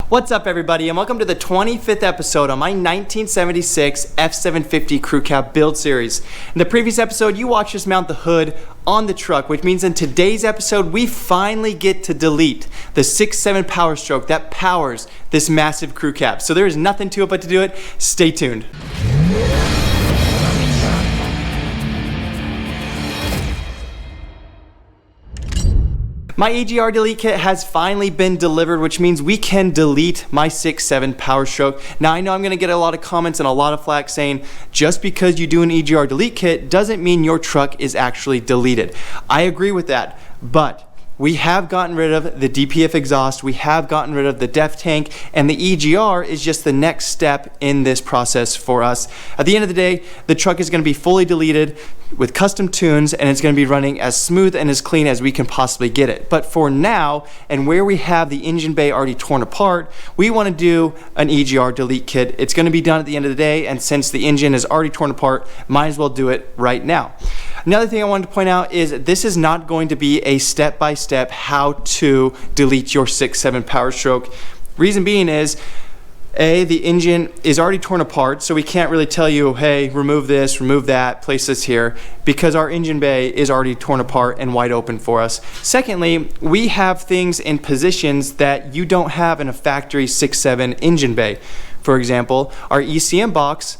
What's up, everybody, and welcome to the 25th episode on my 1976 F750 CrewCab build series. In the previous episode, you watched us mount the hood on the truck, which means in today's episode, we finally get to delete the 6.7 power stroke that powers this massive CrewCab. So there is nothing to it but to do it. Stay tuned. My EGR delete kit has finally been delivered, which means we can delete my 6.7 power stroke. Now, I know I'm gonna get a lot of comments and a lot of flack saying, just because you do an EGR delete kit doesn't mean your truck is actually deleted. I agree with that, but we have gotten rid of the DPF exhaust, we have gotten rid of the DEF tank, and the EGR is just the next step in this process for us. At the end of the day, the truck is gonna be fully deleted with custom tunes, and it's gonna be running as smooth and as clean as we can possibly get it. But for now, and where we have the engine bay already torn apart, we wanna do an EGR delete kit. It's gonna be done at the end of the day, and since the engine is already torn apart, might as well do it right now. Another thing I wanted to point out is this is not going to be a step-by-step how to delete your 6.7 power stroke. Reason being is, the engine is already torn apart, so we can't really tell you, hey, remove this, remove that, place this here, because our engine bay is already torn apart and wide open for us. Secondly, we have things in positions that you don't have in a factory 6.7 engine bay. For example, our ECM box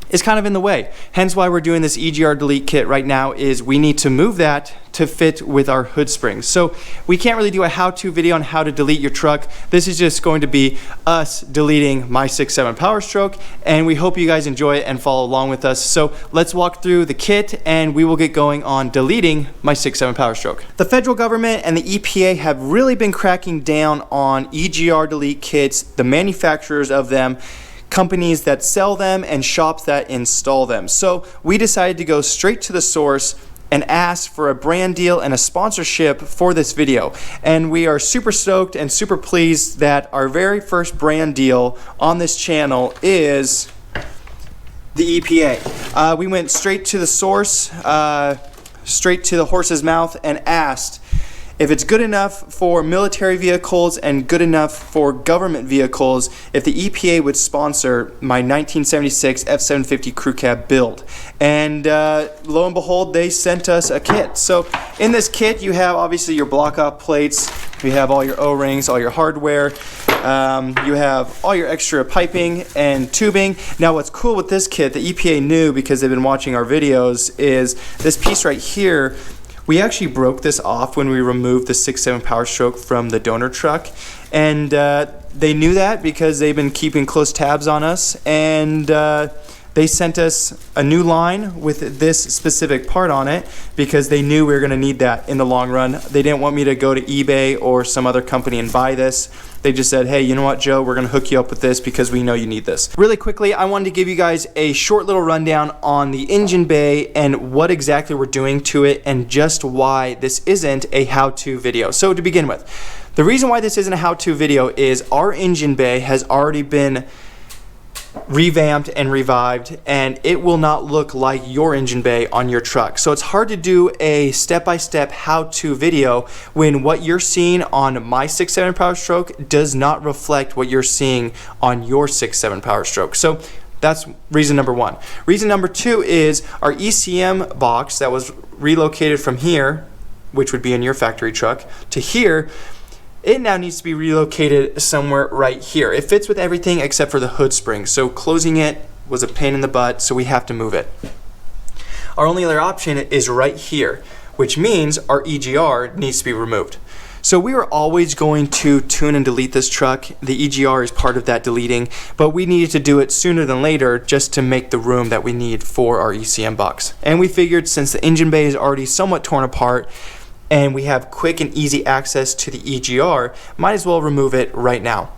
is kind of in the way. Hence why we're doing this EGR delete kit right now is we need to move that to fit with our hood springs. So we can't really do a how-to video on how to delete your truck. This is just going to be us deleting my 6.7 power stroke, and we hope you guys enjoy it and follow along with us. So let's walk through the kit and we will get going on deleting my 6.7 power stroke. The federal government and the EPA have really been cracking down on EGR delete kits, the manufacturers of them, companies that sell them, and shops that install them. So we decided to go straight to the source and ask for a brand deal and a sponsorship for this video. And we are super stoked and super pleased that our very first brand deal on this channel is the EPA. We went straight to the source, straight to the horse's mouth, and asked if it's good enough for military vehicles and good enough for government vehicles, if the EPA would sponsor my 1976 F750 CrewCab build. And lo and behold, they sent us a kit. So in this kit, you have obviously your block-off plates, you have all your O-rings, all your hardware, you have all your extra piping and tubing. Now what's cool with this kit, the EPA knew because they've been watching our videos, is this piece right here. We actually broke this off when we removed the 6.7 power stroke from the donor truck, and they knew that because they've been keeping close tabs on us, and they sent us a new line with this specific part on it because they knew we were going to need that in the long run. They didn't want me to go to eBay or some other company and buy this. They just said, hey, you know what, Joe, we're going to hook you up with this because we know you need this. Really quickly, I wanted to give you guys a short little rundown on the engine bay and what exactly we're doing to it and just why this isn't a how-to video. So to begin with, the reason why this isn't a how-to video is our engine bay has already been revamped and revived, and it will not look like your engine bay on your truck. So it's hard to do a step-by-step how-to video when what you're seeing on my 6.7 power stroke does not reflect what you're seeing on your 6.7 power stroke. So that's reason number one. Reason number two is our ECM box that was relocated from here, which would be in your factory truck, to here. It now needs to be relocated somewhere right here. It fits with everything except for the hood spring, so closing it was a pain in the butt, so we have to move it. Our only other option is right here, which means our EGR needs to be removed. So we were always going to tune and delete this truck. The EGR is part of that deleting, but we needed to do it sooner than later just to make the room that we need for our ECM box. And we figured since the engine bay is already somewhat torn apart, and we have quick and easy access to the EGR, might as well remove it right now.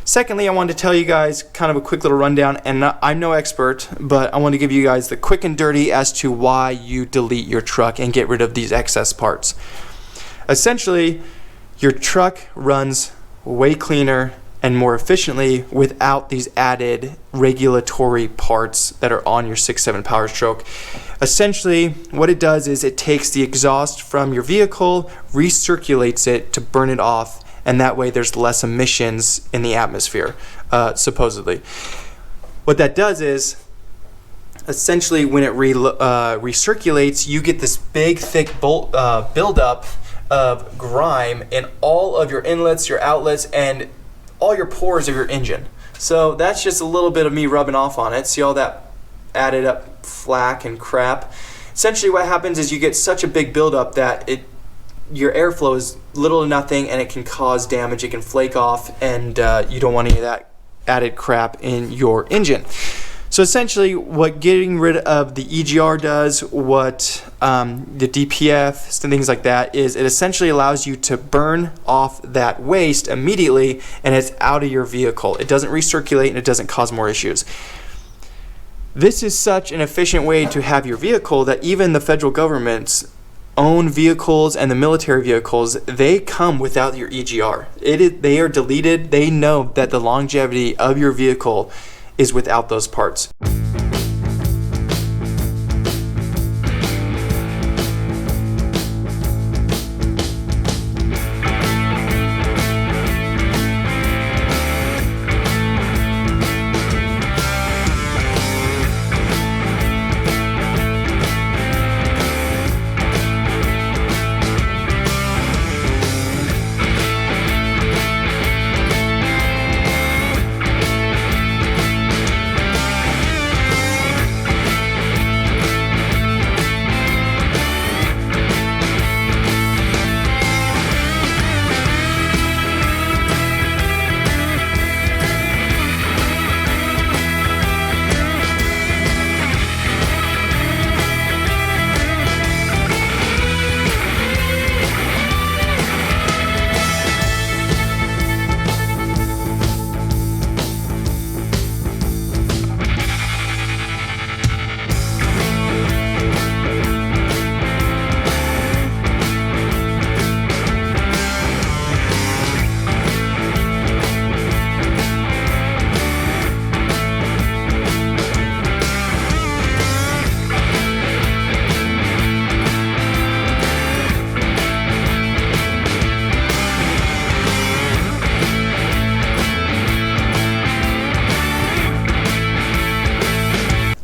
Secondly, I wanted to tell you guys kind of a quick little rundown, and I'm no expert, but I want to give you guys the quick and dirty as to why you delete your truck and get rid of these excess parts. Essentially, your truck runs way cleaner and more efficiently without these added regulatory parts that are on your 6.7 power stroke. Essentially, what it does is it takes the exhaust from your vehicle, recirculates it to burn it off, and that way there's less emissions in the atmosphere, supposedly. What that does is, essentially when it recirculates, you get this big thick buildup of grime in all of your inlets, your outlets, and all your pores of your engine. So that's just a little bit of me rubbing off on it. See all that added up flack and crap? Essentially what happens is you get such a big buildup that your airflow is little to nothing, and it can cause damage. It can flake off, and you don't want any of that added crap in your engine. So essentially what getting rid of the EGR does, what the DPF and things like that is, it essentially allows you to burn off that waste immediately, and it's out of your vehicle. It doesn't recirculate, and it doesn't cause more issues. This is such an efficient way to have your vehicle that even the federal government's own vehicles and the military vehicles, they come without your EGR. They are deleted. They know that the longevity of your vehicle is without those parts.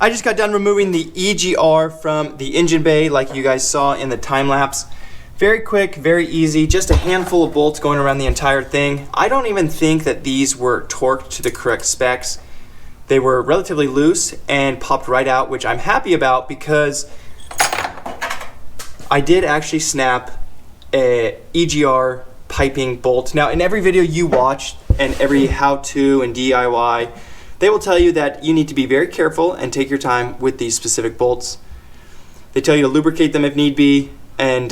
I just got done removing the EGR from the engine bay like you guys saw in the time lapse. Very quick, very easy, just a handful of bolts going around the entire thing. I don't even think that these were torqued to the correct specs. They were relatively loose and popped right out, which I'm happy about because I did actually snap a EGR piping bolt. Now in every video you watch and every how-to and DIY, they will tell you that you need to be very careful and take your time with these specific bolts. They tell you to lubricate them if need be and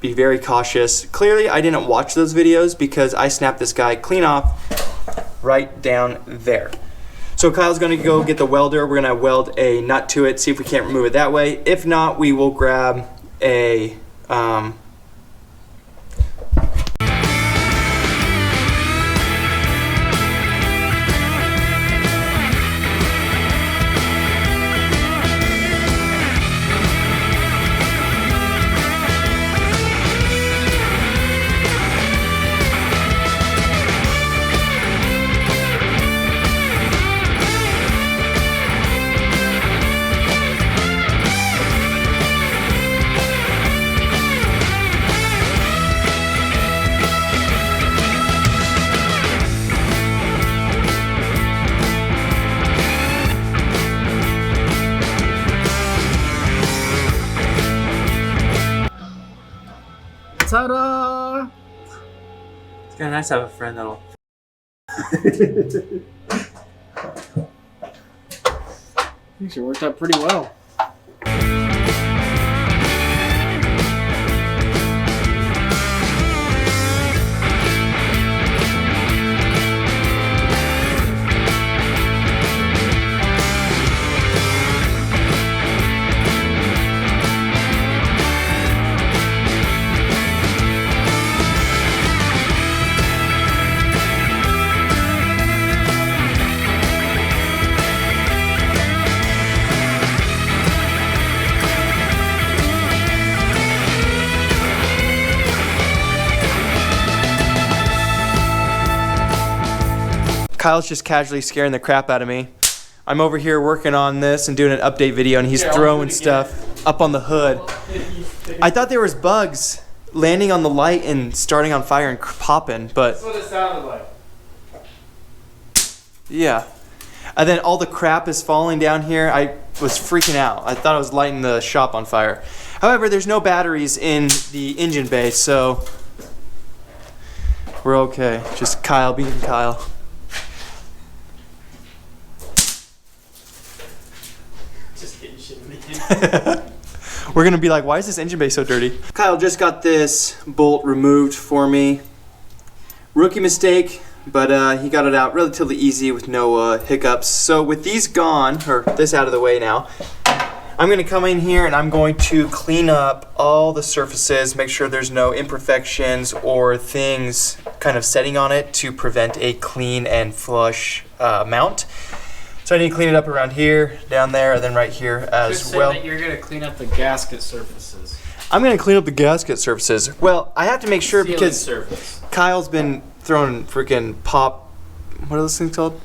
be very cautious. Clearly, I didn't watch those videos because I snapped this guy clean off right down there. So Kyle's gonna go get the welder. We're gonna weld a nut to it, see if we can't remove it that way. If not, we will grab a ta-da! It's kind of nice to have a friend that'll... Actually worked out pretty well. Kyle's just casually scaring the crap out of me. I'm over here working on this and doing an update video, and he's throwing stuff up on the hood. I thought there was bugs landing on the light and starting on fire and popping, but That's what it sounded like. yeah. And then all the crap is falling down here. I was freaking out. I thought I was lighting the shop on fire. However, there's no batteries in the engine bay, so we're okay. Just Kyle being Kyle. Just getting shit in the We're gonna be like, why is this engine bay so dirty? Kyle just got this bolt removed for me. Rookie mistake, but he got it out relatively easy with no hiccups. So with these gone, or this out of the way now, I'm gonna come in here and I'm going to clean up all the surfaces, make sure there's no imperfections or things kind of setting on it to prevent a clean and flush mount. So I need to clean it up around here, down there, and then right here as well. That you're gonna clean up the gasket surfaces. I'm gonna clean up the gasket surfaces. Well, I have to make sure Sealing because surface. Kyle's been throwing freaking pop. What are those things called?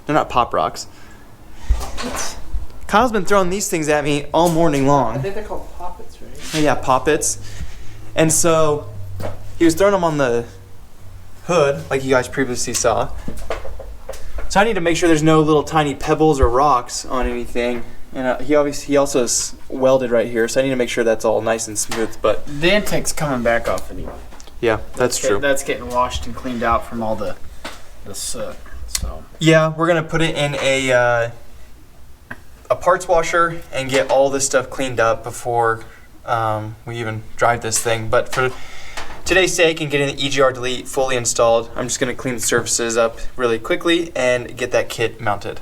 They're not pop rocks. Kyle's been throwing these things at me all morning I long. think they're called poppets, right? Yeah, poppets. And so he was throwing them on the hood, like you guys previously saw. So I need to make sure there's no little tiny pebbles or rocks on anything. And he also welded right here, so I need to make sure that's all nice and smooth. But The intake's coming back off anyway. yeah, that's true. That's getting washed and cleaned out from all the soot. So Yeah, we're gonna put it in a parts washer and get all this stuff cleaned up before we even drive this thing. But for today's sake and getting the EGR delete fully installed, I'm just gonna clean the surfaces up really quickly and get that kit mounted.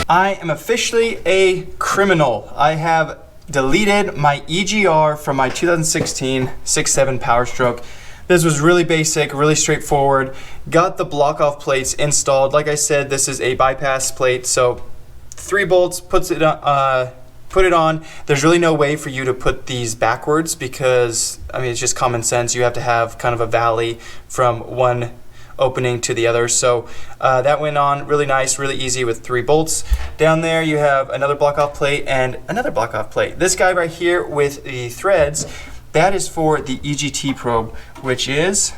I am officially a criminal. I have deleted my EGR from my 2016 6.7 Power Stroke. This was really basic, really straightforward. Got the block off plates installed. Like I said, this is a bypass plate, so 3 bolts put it on. There's really no way for you to put these backwards because, I mean, it's just common sense. You have to have kind of a valley from one opening to the other. So that went on really nice, really easy with 3 bolts. Down there you have another block off plate and another block off plate. This guy right here with the threads, that is for the EGT probe, which is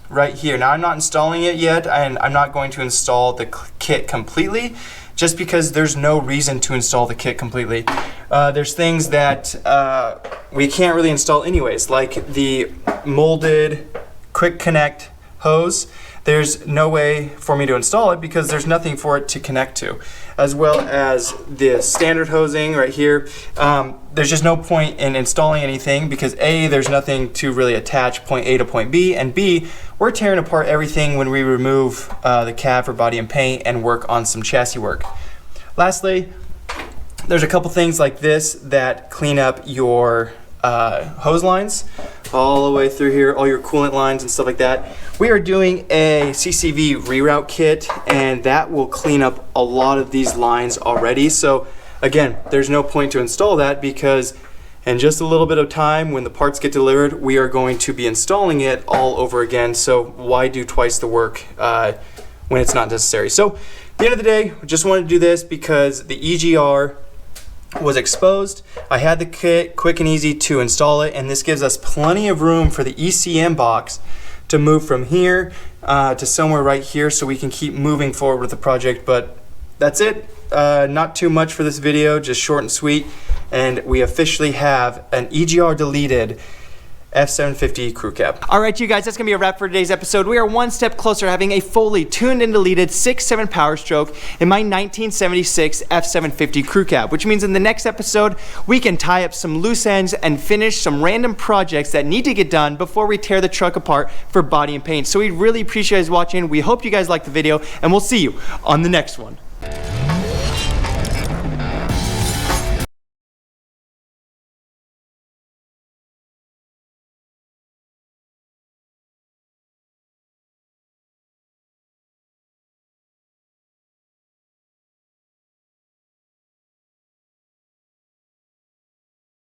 right here. Now I'm not installing it yet, and I'm not going to install the kit completely just because there's no reason to install the kit completely. There's things that we can't really install anyways, like the molded quick connect hose, there's no way for me to install it because there's nothing for it to connect to. As well as the standard hosing right here, there's just no point in installing anything because A, there's nothing to really attach point A to point B, and B, we're tearing apart everything when we remove the cab for body and paint and work on some chassis work. Lastly, there's a couple things like this that clean up your hose lines all the way through here, all your coolant lines and stuff like that. We are doing a CCV reroute kit, and that will clean up a lot of these lines already. So again, there's no point to install that because in just a little bit of time when the parts get delivered, we are going to be installing it all over again. So why do twice the work when it's not necessary? So at the end of the day, I just wanted to do this because the EGR was exposed. I had the kit, quick and easy to install it, and this gives us plenty of room for the ECM box to move from here to somewhere right here so we can keep moving forward with the project. But that's it. Not too much for this video, just short and sweet, and we officially have an EGR deleted F750 CrewCab. All right, you guys, that's gonna be a wrap for today's episode. We are one step closer to having a fully tuned and deleted 6.7 Power Stroke in my 1976 F750 CrewCab, which means in the next episode, we can tie up some loose ends and finish some random projects that need to get done before we tear the truck apart for body and paint. So we really appreciate you guys watching. We hope you guys liked the video, and we'll see you on the next one.